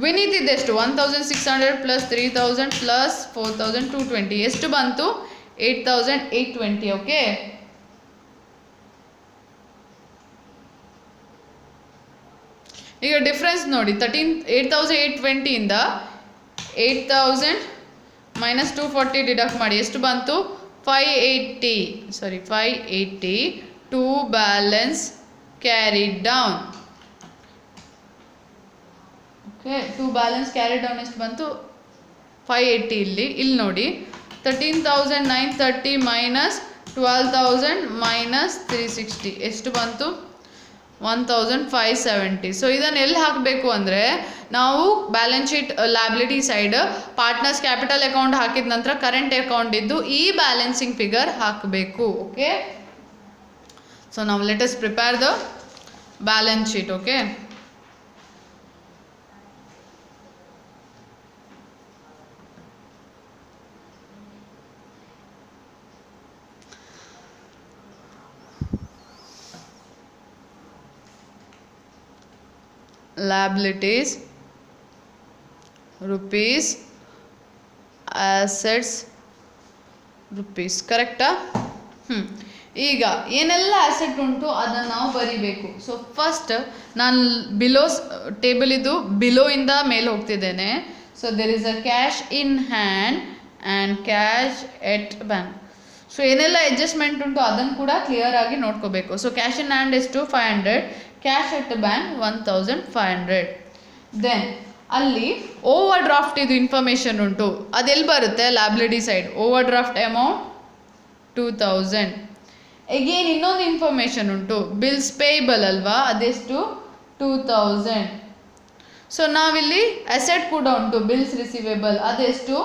ವಿನೀತ್ ಇದೆಷ್ಟು? 1600 ಪ್ಲಸ್ 3000 ಪ್ಲಸ್ 4220 ಎಷ್ಟು ಬಂತು? 8820. ಓಕೆ, ಈಗ ಡಿಫ್ರೆನ್ಸ್ ನೋಡಿ. 8820 ಇಂದ 8000 ಮೈನಸ್ 240 ಡಿಡಕ್ಟ್ ಮಾಡಿ ಎಷ್ಟು ಬಂತು? 580. 2 balance carried down. Okay, 2 balance carried down ಎಷ್ಟು ಬಂತು? 580. ಇಲ್ಲಿ ನೋಡಿ 13930 ಮೈನಸ್ 12000 ಮೈನಸ್ 360 ಎಷ್ಟು ಬಂತು? 1570. ಸೊ ಇದನ್ನು ಎಲ್ಲಿ ಹಾಕಬೇಕು ಅಂದರೆ, ನಾವು balance sheet liability side partners capital account ಹಾಕಿದ ನಂತರ ಕರೆಂಟ್ ಅಕೌಂಟ್ ಇದ್ದು ಈ ಬ್ಯಾಲೆನ್ಸಿಂಗ್ ಫಿಗರ್ ಹಾಕಬೇಕು. ಓಕೆ, ಸೊ ನಾವು let us prepare the balance sheet. Okay, liabilities rupees, assets rupees. ಕರೆಕ್ಟಾ? ಈಗ ಏನೆಲ್ಲ ಅಸೆಟ್ ಉಂಟು ಅದನ್ನು ನಾವು ಬರಿಬೇಕು. ಸೊ ಫಸ್ಟ್ ನಾನು ಬಿಲೋ ಟೇಬಲ್ ಇದು ಬಿಲೋ ಇಂದ ಮೇಲೆ ಹೋಗ್ತಿದ್ದೇನೆ. So there is a cash in hand and cash at bank. So ಏನೆಲ್ಲ ಅಡ್ಜಸ್ಟ್ಮೆಂಟ್ ಉಂಟು ಅದನ್ನು ಕೂಡ ಕ್ಲಿಯರ್ ಆಗಿ ನೋಡ್ಕೋಬೇಕು. ಸೊ ಕ್ಯಾಶ್ ಇನ್ ಹ್ಯಾಂಡ್ ಎಷ್ಟು? 500. Cash at bank 1500. ದೆನ್ ಅಲ್ಲಿ ಓವರ್ ಡ್ರಾಫ್ಟ್ ಇದು ಇನ್ಫಾರ್ಮೇಷನ್ ಉಂಟು, ಅದೆಲ್ಲಿ ಬರುತ್ತೆ? Liability side. Over draft amount 2000. Again ಇನ್ನೊಂದು ಇನ್ಫಾರ್ಮೇಷನ್ ಉಂಟು, ಬಿಲ್ಸ್ ಪೇಯಬಲ್ ಅಲ್ವಾ, ಅದೆಷ್ಟು? 2000. ಸೊ ನಾವಿಲ್ಲಿ ಅಸೆಟ್ ಕೂಡ ಉಂಟು, ಬಿಲ್ಸ್ ರಿಸೀವೇಬಲ್, ಅದೆಷ್ಟು?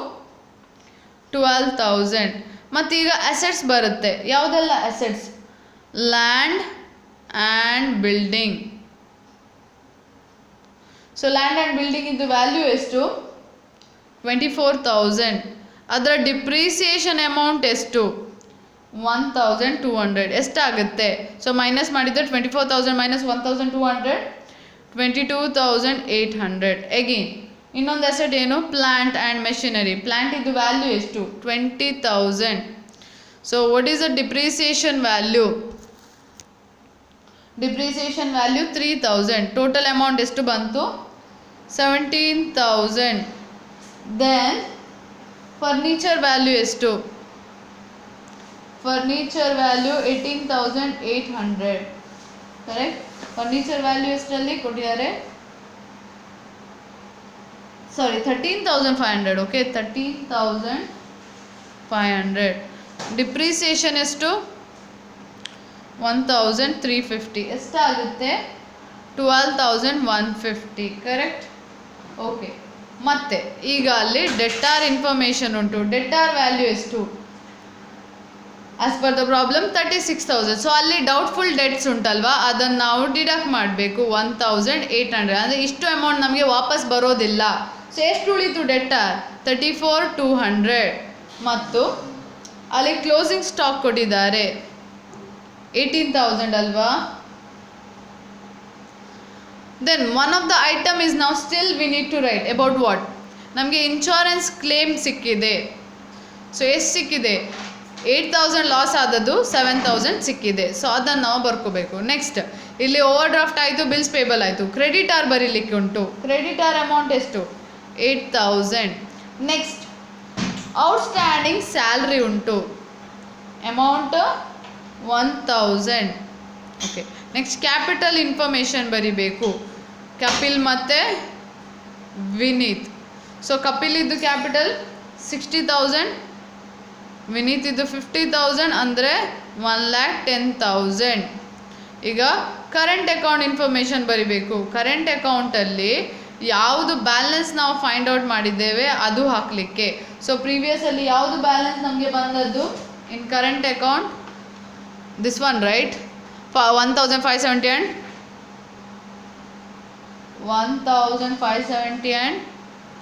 12000. ಮತ್ತೀಗ ಅಸೆಟ್ಸ್ ಬರುತ್ತೆ. ಯಾವುದೆಲ್ಲ assets? Land and building. So land and building ಇದು ವ್ಯಾಲ್ಯೂ ಎಷ್ಟು? 24,000. ಅದರ ಡಿಪ್ರಿಸಿಯೇಷನ್ ಅಮೌಂಟ್ ಎಷ್ಟು? 1200. ಎಷ್ಟಾಗುತ್ತೆ? ಸೊ ಮೈನಸ್ ಮಾಡಿದರೆ 24,000 ಮೈನಸ್ 1200 22,800. ಎಗೇನ್ ಇನ್ನೊಂದು ಅಸೆಟ್ ಏನು? Plant and machinery. ಪ್ಲಾಂಟ್ ಇದು ವ್ಯಾಲ್ಯೂ ಎಷ್ಟು? 20,000. So what is the depreciation value? Depreciation value 3000. Total amount ಎಷ್ಟು ಬಂತು? 17,000. ದೆನ್ ಫರ್ನಿಚರ್ ವ್ಯಾಲ್ಯೂ ಎಷ್ಟು? Furniture value 18,800. Correct? Furniture value ಎಷ್ಟರಲ್ಲಿ ಕೊಟ್ಟಿದ್ದಾರೆ? ಸಾರಿ, 13,500. ಓಕೆ, 13,500. ಡಿಪ್ರಿಸಿಯೇಷನ್ ಎಷ್ಟು? 1,350. ಎಷ್ಟಾಗುತ್ತೆ? 12,150. ಕರೆಕ್ಟ್? ಓಕೆ, ಮತ್ತೆ ಈಗ ಅಲ್ಲಿ ಡೆಟಾರ್ ಇನ್ಫಾರ್ಮೇಷನ್ ಉಂಟು. ಡೆಟಾರ್ ವ್ಯಾಲ್ಯೂ ಎಷ್ಟು? As per the problem 36,000. So ಅಲ್ಲಿ ಡೌಟ್ಫುಲ್ ಡೆಟ್ಸ್ ಉಂಟಲ್ವಾ, ಅದನ್ನು ನಾವು ಡಿಡಕ್ಟ್ ಮಾಡಬೇಕು. 1,800 ಅಂದರೆ ಇಷ್ಟು ಅಮೌಂಟ್ ನಮಗೆ ವಾಪಸ್ ಬರೋದಿಲ್ಲ. ಸೊ ಎಷ್ಟು ಉಳಿತು ಡೆಟಾರ್? 34,200. ಮತ್ತು ಅಲ್ಲಿ ಕ್ಲೋಸಿಂಗ್ ಸ್ಟಾಕ್ ಕೊಟ್ಟಿದ್ದಾರೆ 18,000 ಅಲ್ವಾ. Then one of the item is ನಾವು still we need to write about what? ನಮಗೆ ಇನ್ಶೂರೆನ್ಸ್ ಕ್ಲೇಮ್ ಸಿಕ್ಕಿದೆ. ಸೊ ಎಷ್ಟು ಸಿಕ್ಕಿದೆ? 8,000 ಲಾಸ್ ಆದದ್ದು 7,000 ಸಿಕ್ಕಿದೆ. ಸೊ ಅದನ್ನು ನಾವು ಬರ್ಕೋಬೇಕು. ನೆಕ್ಸ್ಟ್ ಇಲ್ಲಿ ಓವರ್ ಡ್ರಾಫ್ಟ್ ಆಯಿತು, ಬಿಲ್ಸ್ ಪೇಬಲ್ ಆಯಿತು. ಕ್ರೆಡಿಟಾರ್ ಬರೀಲಿಕ್ಕೆ ಉಂಟು. ಕ್ರೆಡಿಟಾರ್ ಅಮೌಂಟ್ ಎಷ್ಟು? 8,000. ನೆಕ್ಸ್ಟ್ ಔಟ್ಸ್ಟ್ಯಾಂಡಿಂಗ್ ಸ್ಯಾಲ್ರಿ ಉಂಟು, amount 1,000. Okay, next capital information ಬರಿಬೇಕು. ಕಪಿಲ್ ಮತ್ತು ವಿನೀತ್. ಸೊ ಕಪಿಲ್ ಇದ್ದು ಕ್ಯಾಪಿಟಲ್ 60,000, ವಿನೀತ್ ಇದ್ದು 50,000 ಅಂದರೆ 1,10,000. ಈಗ ಕರೆಂಟ್ ಅಕೌಂಟ್ ಇನ್ಫಾರ್ಮೇಷನ್ ಬರಿಬೇಕು. ಕರೆಂಟ್ ಅಕೌಂಟಲ್ಲಿ ಯಾವುದು ಬ್ಯಾಲೆನ್ಸ್ ನಾವು ಫೈಂಡ್ ಔಟ್ ಮಾಡಿದ್ದೇವೆ ಅದು ಹಾಕಲಿಕ್ಕೆ. ಸೊ ಪ್ರೀವಿಯಸಲ್ಲಿ ಯಾವುದು ಬ್ಯಾಲೆನ್ಸ್ ನಮಗೆ ಬಂದದ್ದು in current account? This one right, 1570 and 1570 and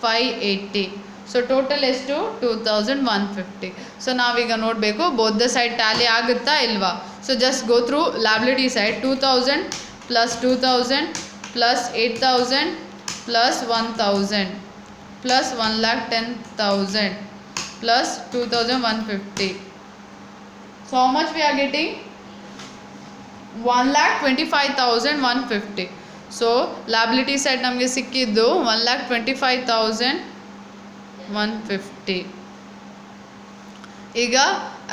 580. So total ಎಷ್ಟು? 2150. ಸೊ ನಾವೀಗ ನೋಡಬೇಕು ಬೋತ್ ದ ಸೈಡ್ ಟ್ಯಾಲಿ ಆಗುತ್ತಾ ಇಲ್ವಾ. So just go through liability side. 2000 plus 2000 plus 8000 plus 1000 plus 1,10,000 plus 2150. So how much we are getting? 1,25,150. So liability side ನಮಗೆ ಸಿಕ್ಕಿದ್ದು 1,25,150. ಈಗ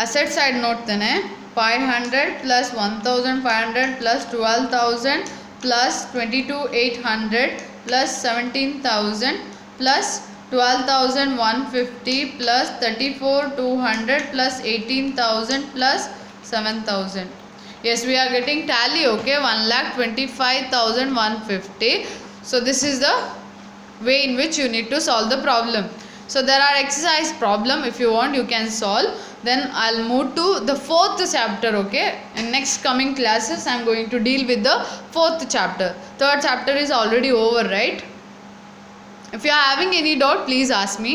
asset side ನೋಡ್ತೇನೆ. 500 plus 1,500 plus 12,000 plus 22,800 plus 17,000 plus 12,150 plus 34,200 plus 18,000 plus 7,000. Yes, we are getting tally, okay? 1,25,150. So this is the way in which you need to solve the problem. So there are exercise problem. If you want, you can solve. Then I'll move to the fourth chapter, okay? In next coming classes, I'm going to deal with the fourth chapter. Third chapter is already over, right? If you are having any doubt, please ask me.